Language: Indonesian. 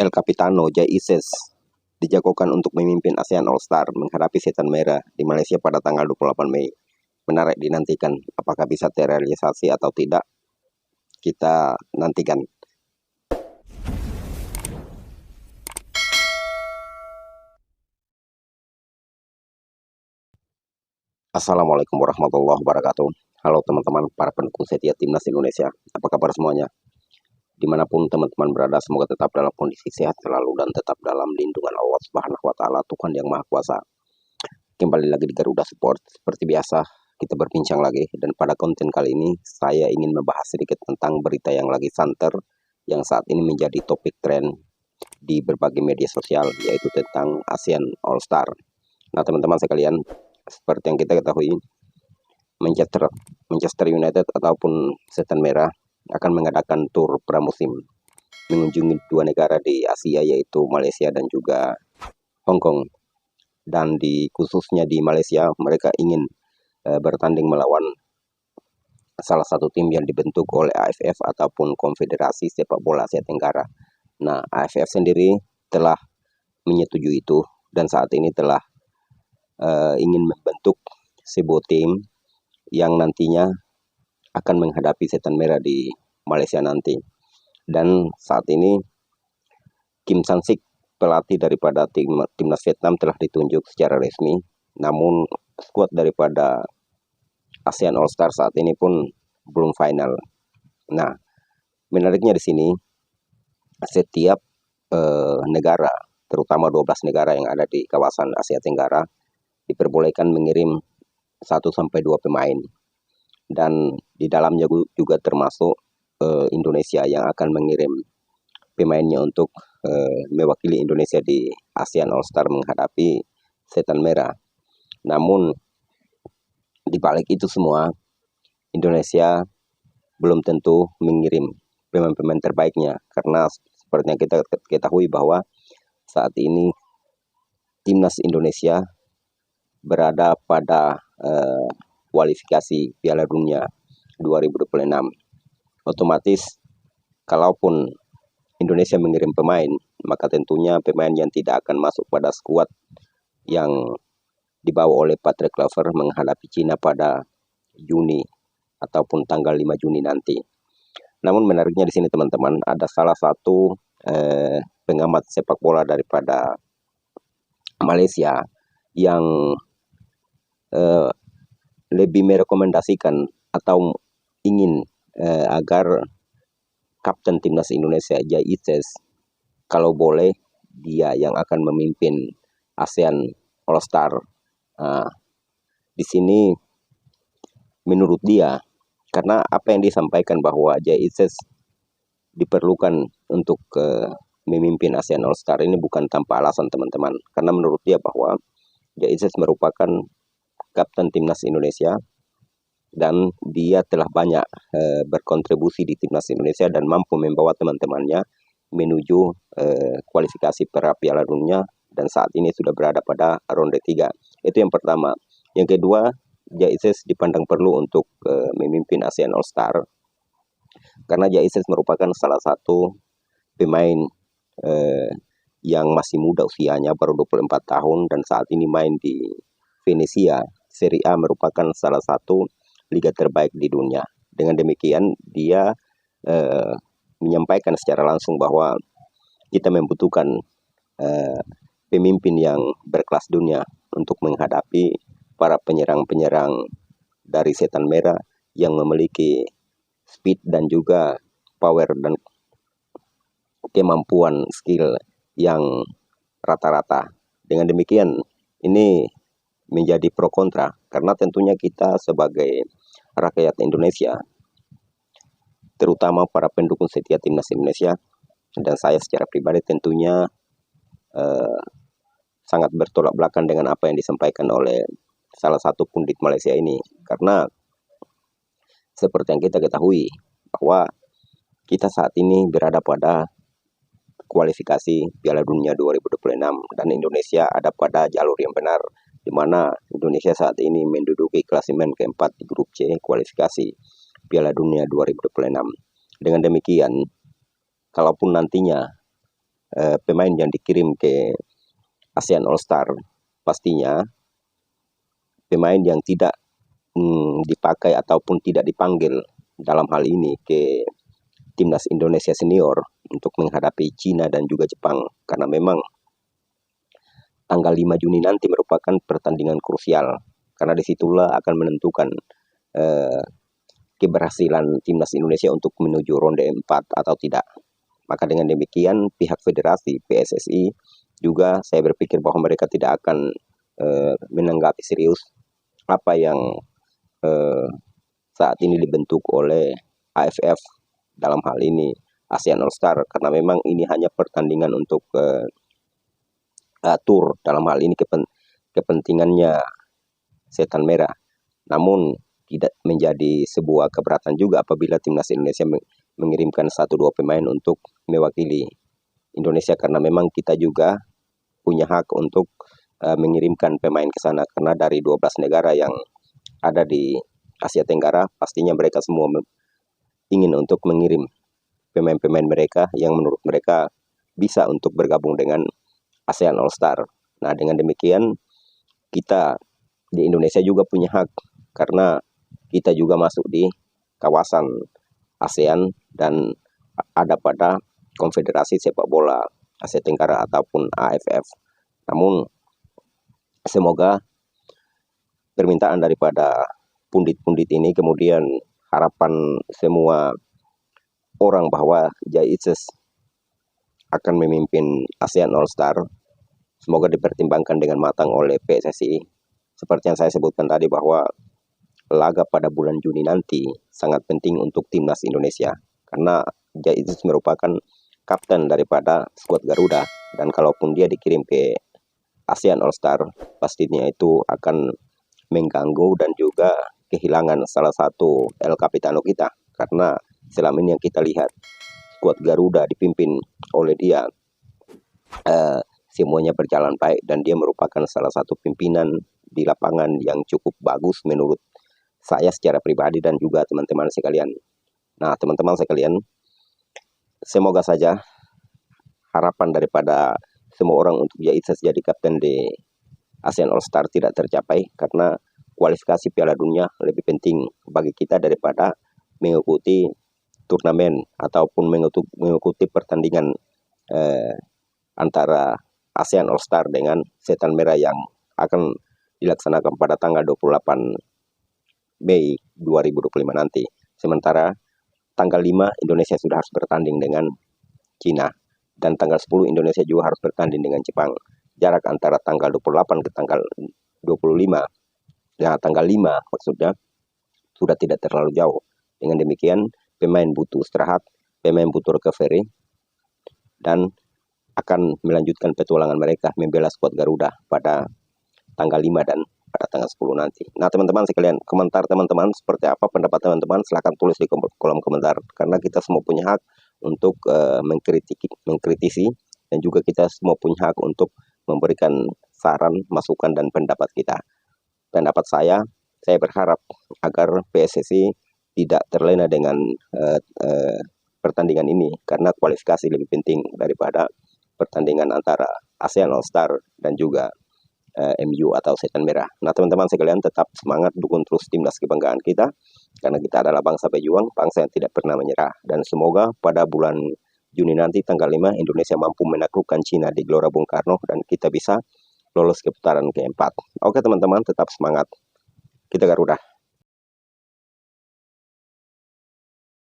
El Capitano Jay Ises dijagokan untuk memimpin ASEAN All Star menghadapi Setan Merah di Malaysia pada tanggal 28 Mei. Menarik dinantikan, apakah bisa terrealisasi atau tidak? Kita nantikan. Assalamualaikum warahmatullahi wabarakatuh. Halo teman-teman, para pendukung setia Timnas Indonesia. Apa kabar semuanya? Dimanapun teman-teman berada, semoga tetap dalam kondisi sehat selalu dan tetap dalam lindungan Allah Subhanahu wa Ta'ala, Tuhan yang Maha Kuasa. Kembali lagi di Garuda Sport. Seperti biasa, kita berbincang lagi, dan pada konten kali ini saya ingin membahas sedikit tentang berita yang lagi santer, yang saat ini menjadi topik tren di berbagai media sosial, yaitu tentang ASEAN All Star. Nah teman-teman sekalian, seperti yang kita ketahui, Manchester United ataupun Setan Merah akan mengadakan tur pramusim mengunjungi dua negara di Asia, yaitu Malaysia dan juga Hong Kong. Dan khususnya di Malaysia, mereka ingin bertanding melawan salah satu tim yang dibentuk oleh AFF ataupun Konfederasi Sepak Bola Asia Tenggara. Nah, AFF sendiri telah menyetujui itu dan saat ini telah ingin membentuk sebuah tim yang nantinya akan menghadapi Setan Merah di Malaysia nanti. Dan saat ini Kim Sang-sik, pelatih daripada timnas Vietnam, telah ditunjuk secara resmi. Namun skuad daripada ASEAN All Star saat ini pun belum final. Nah, menariknya di sini setiap negara, terutama 12 negara yang ada di kawasan Asia Tenggara, diperbolehkan mengirim 1-2 pemain. Dan di dalamnya juga termasuk Indonesia yang akan mengirim pemainnya untuk mewakili Indonesia di ASEAN All Star menghadapi Setan Merah. Namun di balik itu semua, Indonesia belum tentu mengirim pemain-pemain terbaiknya, karena seperti yang kita ketahui bahwa saat ini timnas Indonesia berada pada kualifikasi Piala Dunia 2026. Otomatis kalaupun Indonesia mengirim pemain, maka tentunya pemain yang tidak akan masuk pada skuad yang dibawa oleh Patrick Kluivert menghadapi Cina pada Juni ataupun tanggal 5 Juni nanti. Namun menariknya di sini teman-teman, ada salah satu pengamat sepak bola daripada Malaysia yang lebih merekomendasikan atau ingin agar Kapten Timnas Indonesia Jay Ises, kalau boleh dia yang akan memimpin ASEAN All Star. Di sini menurut dia, karena apa yang disampaikan bahwa Jay Ises diperlukan untuk memimpin ASEAN All Star ini bukan tanpa alasan teman-teman. Karena menurut dia bahwa Jay Ises merupakan Kapten Timnas Indonesia dan dia telah banyak berkontribusi di Timnas Indonesia dan mampu membawa teman-temannya menuju kualifikasi Piala Dunia, dan saat ini sudah berada pada ronde 3. Itu yang pertama. Yang kedua, Jay Ises dipandang perlu untuk memimpin ASEAN All Star karena Jay Ises merupakan salah satu pemain yang masih muda usianya, baru 24 tahun, dan saat ini main di Venezia. Serie A merupakan salah satu liga terbaik di dunia. Dengan demikian, dia menyampaikan secara langsung bahwa kita membutuhkan pemimpin yang berkelas dunia untuk menghadapi para penyerang-penyerang dari Setan Merah yang memiliki speed dan juga power dan kemampuan skill yang rata-rata. Dengan demikian, ini menjadi pro kontra, karena tentunya kita sebagai rakyat Indonesia, terutama para pendukung setia Timnas Indonesia, dan saya secara pribadi tentunya sangat bertolak belakang dengan apa yang disampaikan oleh salah satu pundit Malaysia ini. Karena seperti yang kita ketahui bahwa kita saat ini berada pada kualifikasi Piala Dunia 2026 dan Indonesia ada pada jalur yang benar, di mana Indonesia saat ini menduduki klasemen keempat di grup C kualifikasi Piala Dunia 2026. Dengan demikian, kalaupun nantinya pemain yang dikirim ke ASEAN All Star pastinya pemain yang tidak dipakai ataupun tidak dipanggil dalam hal ini ke timnas Indonesia senior untuk menghadapi Cina dan juga Jepang, karena memang tanggal 5 Juni nanti merupakan pertandingan krusial, karena disitulah akan menentukan keberhasilan timnas Indonesia untuk menuju ronde 4 atau tidak. Maka dengan demikian pihak federasi PSSI juga saya berpikir bahwa mereka tidak akan menanggapi serius apa yang saat ini dibentuk oleh AFF, dalam hal ini ASEAN All Star, karena memang ini hanya pertandingan untuk tur, dalam hal ini kepentingannya Setan Merah. Namun tidak menjadi sebuah keberatan juga apabila timnas Indonesia mengirimkan 1-2 pemain untuk mewakili Indonesia, karena memang kita juga punya hak untuk mengirimkan pemain ke sana, karena dari 12 negara yang ada di Asia Tenggara pastinya mereka semua ingin untuk mengirim pemain-pemain mereka yang menurut mereka bisa untuk bergabung dengan ASEAN All Star. Nah, dengan demikian kita di Indonesia juga punya hak, karena kita juga masuk di kawasan ASEAN dan ada pada Konfederasi Sepak Bola Asia Tenggara ataupun AFF. Namun semoga permintaan daripada pundit-pundit ini, kemudian harapan semua orang bahwa Jai Itzes akan memimpin ASEAN All Star, semoga dipertimbangkan dengan matang oleh PSSI. Seperti yang saya sebutkan tadi bahwa laga pada bulan Juni nanti sangat penting untuk timnas Indonesia, karena Jai Itzes merupakan kapten daripada skuad Garuda, dan kalaupun dia dikirim ke ASEAN All Star pastinya itu akan mengganggu dan juga kehilangan salah satu El Capitano kita, karena selama ini yang kita lihat skuad Garuda dipimpin oleh dia semuanya berjalan baik, dan dia merupakan salah satu pimpinan di lapangan yang cukup bagus menurut saya secara pribadi dan juga teman-teman sekalian. Nah, teman-teman sekalian, semoga saja harapan daripada semua orang untuk Jai Itzes jadi kapten di ASEAN All Star tidak tercapai, karena kualifikasi Piala Dunia lebih penting bagi kita daripada mengikuti turnamen ataupun mengikuti pertandingan antara ASEAN All Star dengan Setan Merah yang akan dilaksanakan pada tanggal 28 Mei 2025 nanti. Sementara tanggal 5 Indonesia sudah harus bertanding dengan Cina, dan tanggal 10 Indonesia juga harus bertanding dengan Jepang. Jarak antara tanggal 28 ke tanggal 25, nah tanggal 5 maksudnya, sudah tidak terlalu jauh. Dengan demikian pemain butuh istirahat, pemain butuh recovery, dan akan melanjutkan petualangan mereka membela skuad Garuda pada tanggal 5 dan pada tanggal 10 nanti. Nah, teman-teman sekalian, komentar teman-teman seperti apa, pendapat teman-teman silahkan tulis di kolom komentar, karena kita semua punya hak untuk mengkritisi, dan juga kita semua punya hak untuk memberikan saran, masukan, dan pendapat kita. Pendapat saya berharap agar PSSI tidak terlena dengan pertandingan ini, karena kualifikasi lebih penting daripada pertandingan antara ASEAN All Star dan juga MU atau Setan Merah. Nah, teman-teman sekalian, tetap semangat, dukung terus timnas kebanggaan kita, karena kita adalah bangsa pejuang, bangsa yang tidak pernah menyerah. Dan semoga pada bulan Juni nanti tanggal 5 Indonesia mampu menaklukkan Cina di Gelora Bung Karno, dan kita bisa lolos ke putaran keempat. Oke teman-teman, tetap semangat. Kita Garuda.